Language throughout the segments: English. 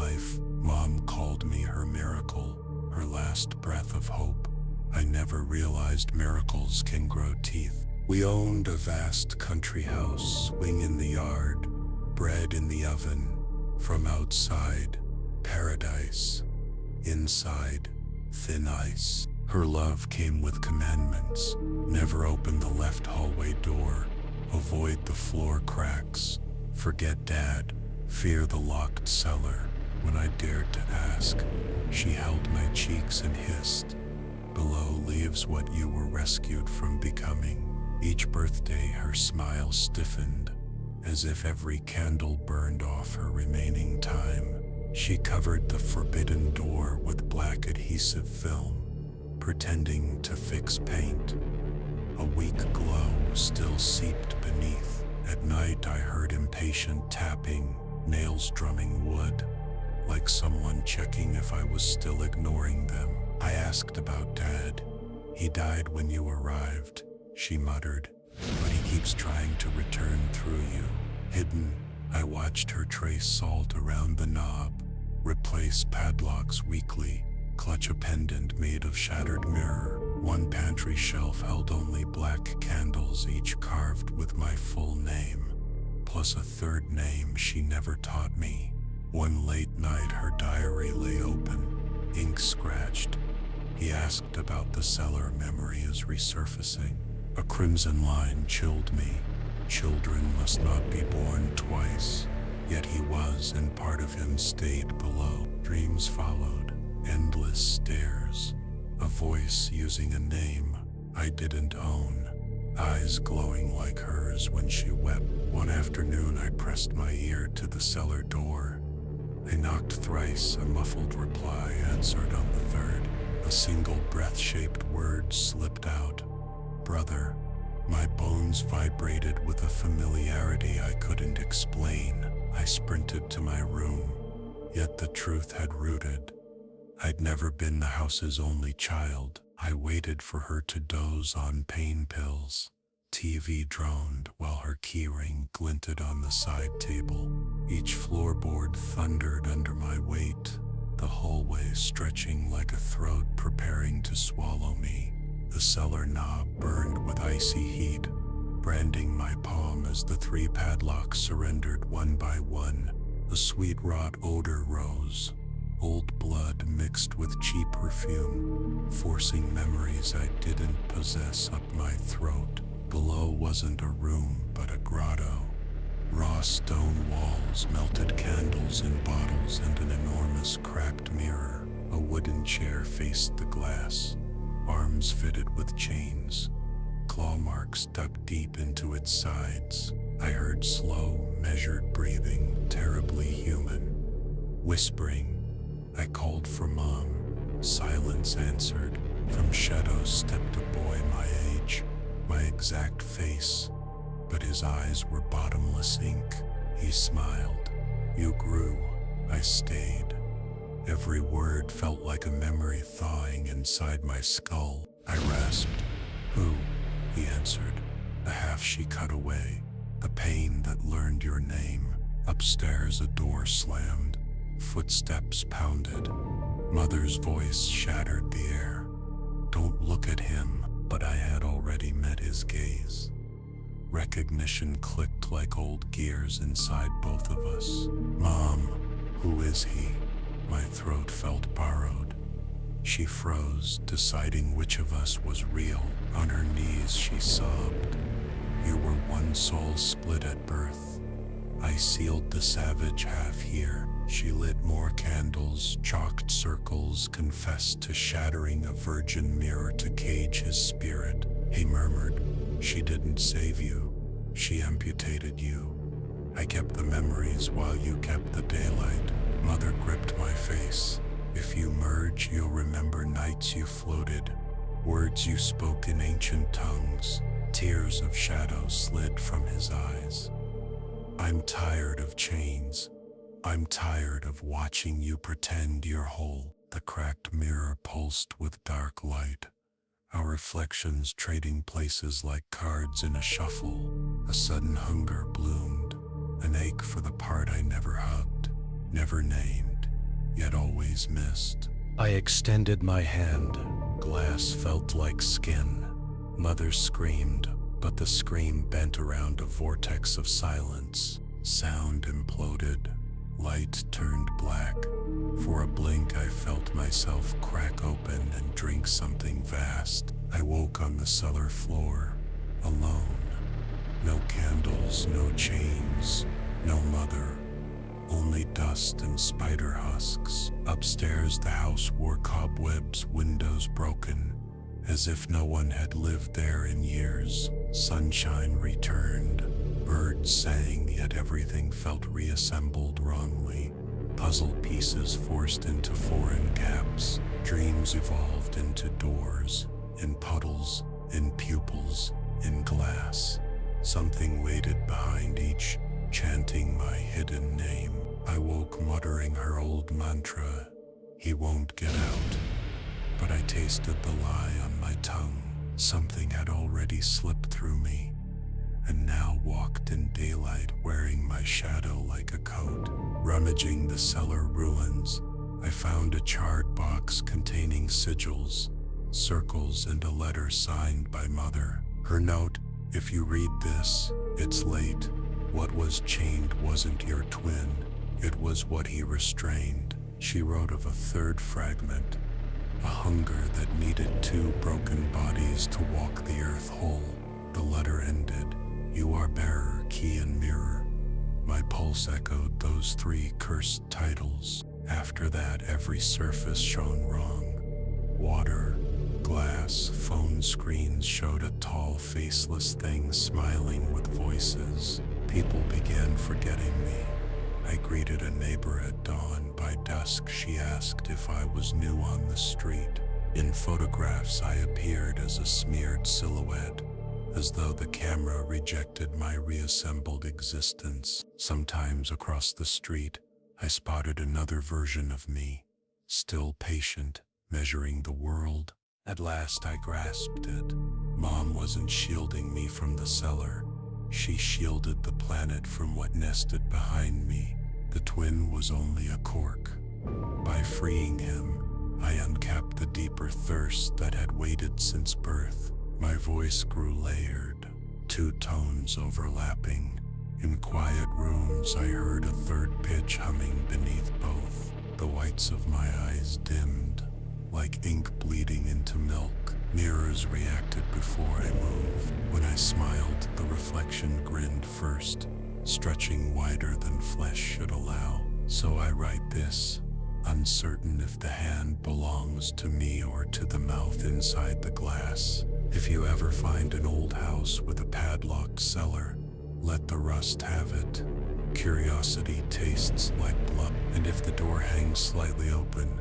life. Mom called me her miracle, her last breath of hope. I never realized miracles can grow teeth. We owned a vast country house, swing in the yard, bread in the oven. From outside, paradise. Inside, thin ice. Her love came with commandments. Never open the left hallway door. Avoid the floor cracks. Forget Dad. Fear the locked cellar. When I dared to ask, she held my cheeks and hissed, "Below leaves what you were rescued from becoming." Each birthday her smile stiffened, as if every candle burned off her remaining time. She covered the forbidden door with black adhesive film, pretending to fix paint. A weak glow still seeped beneath. At night I heard impatient tapping, nails drumming wood, like someone checking if I was still ignoring them. I asked about Dad. "He died when you arrived," she muttered, "but he keeps trying to return through you." Hidden, I watched her trace salt around the knob, replace padlocks weekly, clutch a pendant made of shattered mirror. One pantry shelf held only black candles, each carved with my full name, plus a third name she never taught me. One late night her diary lay open, ink scratched. He asked about the cellar, memory is resurfacing. A crimson line chilled me. Children must not be born twice. Yet he was, and part of him stayed below. Dreams followed, endless stairs. A voice using a name I didn't own. Eyes glowing like hers when she wept. One afternoon I pressed my ear to the cellar door. I knocked thrice, a muffled reply answered on the third. A single breath-shaped word slipped out. "Brother." My bones vibrated with a familiarity I couldn't explain. I sprinted to my room, yet the truth had rooted. I'd never been the house's only child. I waited for her to doze on pain pills. TV droned while her keyring glinted on the side table. Each floorboard thundered under my weight, the hallway stretching like a throat preparing to swallow me. The cellar knob burned with icy heat, branding my palm as the 3 padlocks surrendered one by one. A sweet rot odor rose, old blood mixed with cheap perfume, forcing memories I didn't possess up my throat. Below wasn't a room, but a grotto. Raw stone walls, melted candles in bottles, and an enormous cracked mirror. A wooden chair faced the glass, arms fitted with chains, claw marks dug deep into its sides. I heard slow, measured breathing, terribly human. Whispering, I called for Mom. Silence answered. From shadows stepped a boy my age, my exact face, but his eyes were bottomless ink. He smiled. "You grew." I stayed. Every word felt like a memory thawing inside my skull. I rasped, "Who?" He answered, a half she cut away. "The pain that learned your name." Upstairs a door slammed. Footsteps pounded. Mother's voice shattered the air. "Don't look at him." But I had already met his gaze. Recognition clicked like old gears inside both of us. "Mom, who is he?" My throat felt borrowed. She froze, deciding which of us was real. On her knees she sobbed. "You were one soul split at birth. I sealed the savage half here." She lit more candles, chalked circles, confessed to shattering a virgin mirror to cage his spirit. He murmured, "She didn't save you. She amputated you. I kept the memories while you kept the daylight." Mother gripped my face. "If you merge, you'll remember nights you floated, words you spoke in ancient tongues." Tears of shadow slid from his eyes. "I'm tired of chains. I'm tired of watching you pretend you're whole." The cracked mirror pulsed with dark light, our reflections trading places like cards in a shuffle. A sudden hunger bloomed, an ache for the part I never hugged, never named. yet always missed. I extended my hand. Glass felt like skin. Mother screamed, but the scream bent around a vortex of silence. Sound imploded. Light turned black. For a blink, I felt myself crack open and drink something vast. I woke on the cellar floor, alone. No candles, no chains, no mother. Only dust and spider husks. Upstairs, the house wore cobwebs, windows broken, as if no one had lived there in years. Sunshine returned. Birds sang, yet everything felt reassembled wrongly. Puzzle pieces forced into foreign gaps. Dreams evolved into doors, in puddles, in pupils, in glass. Something waited behind each, chanting my hidden name. I woke muttering her old mantra, "He won't get out." But I tasted the lie on my tongue. Something had already slipped through me, and now walked in daylight wearing my shadow like a coat. Rummaging the cellar ruins, I found a charred box containing sigils, circles, and a letter signed by Mother. Her note, "If you read this, it's late. What was chained wasn't your twin. It was what he restrained." She wrote of a third fragment, a hunger that needed two broken bodies to walk the earth whole. The letter ended, "You are bearer, key, and mirror." My pulse echoed those three cursed titles. After that, every surface shone wrong. Water, glass, phone screens showed a tall, faceless thing smiling with voices. People began forgetting me. I greeted a neighbor at dawn. By dusk, she asked if I was new on the street. In photographs, I appeared as a smeared silhouette, as though the camera rejected my reassembled existence. Sometimes across the street, I spotted another version of me, still patient, measuring the world. At last I grasped it. Mom wasn't shielding me from the cellar. She shielded the planet from what nested behind me. The twin was only a cork. By freeing him, I uncapped the deeper thirst that had waited since birth. My voice grew layered, two tones overlapping. In quiet rooms, I heard a third pitch humming beneath both. The whites of my eyes dimmed, like ink bleeding into milk. Mirrors reacted before I moved. When I smiled, the reflection grinned first, stretching wider than flesh should allow. So I write this, uncertain if the hand belongs to me or to the mouth inside the glass. If you ever find an old house with a padlocked cellar, let the rust have it. Curiosity tastes like blood. And if the door hangs slightly open,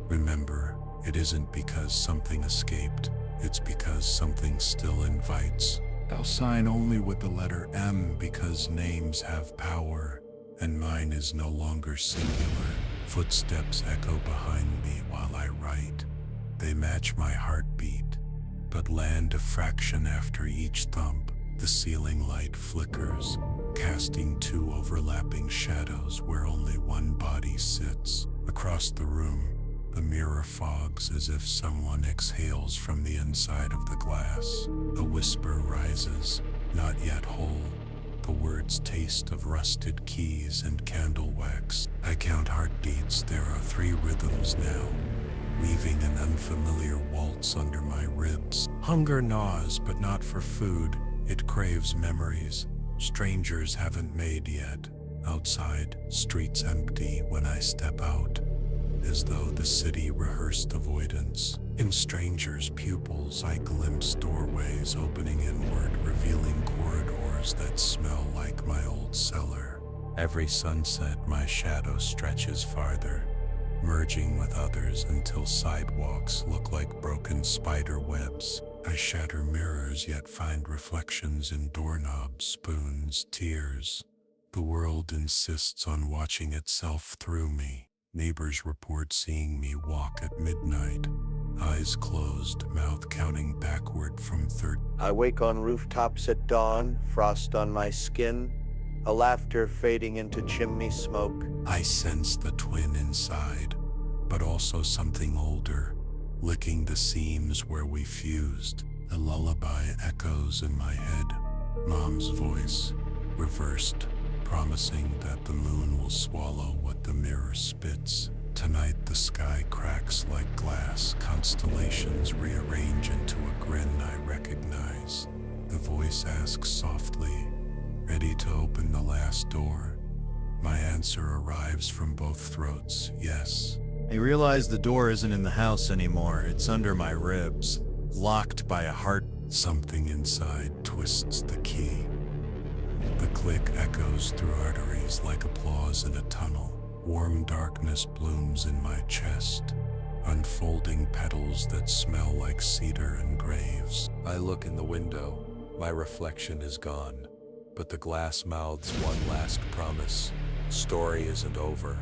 remember, it isn't because something escaped, it's because something still invites. I'll sign only with the letter M because names have power, and mine is no longer singular. Footsteps echo behind me while I write. They match my heartbeat, but land a fraction after each thump. The ceiling light flickers, casting two overlapping shadows where only one body sits. Across the room, the mirror fogs as if someone exhales from the inside of the glass. A whisper rises, not yet whole. The words taste of rusted keys and candle wax. I count heartbeats. There are 3 rhythms now, weaving an unfamiliar waltz under my ribs. Hunger gnaws, but not for food. It craves memories strangers haven't made yet. Outside, streets empty when I step out, as though the city rehearsed avoidance. In strangers' pupils, I glimpse doorways opening inward, revealing corridors that smell like my old cellar. Every sunset, my shadow stretches farther, merging with others until sidewalks look like broken spider webs. I shatter mirrors, yet find reflections in doorknobs, spoons, tears. The world insists on watching itself through me. Neighbors report seeing me walk at midnight, eyes closed, mouth counting backward from third. I wake on rooftops at dawn, frost on my skin, a laughter fading into chimney smoke. I sense the twin inside, but also something older, licking the seams where we fused. A lullaby echoes in my head, Mom's voice, reversed, promising that the moon will swallow what the mirror spits. Tonight the sky cracks like glass, constellations rearrange into a grin I recognize. The voice asks softly, ready to open the last door? My answer arrives from both throats, yes. I realize the door isn't in the house anymore. It's under my ribs, locked by a heart. Something inside twists the key. The click echoes through arteries like applause in a tunnel. Warm darkness blooms in my chest, unfolding petals that smell like cedar and graves. I look in the window. My reflection is gone, but the glass mouths one last promise. Story isn't over.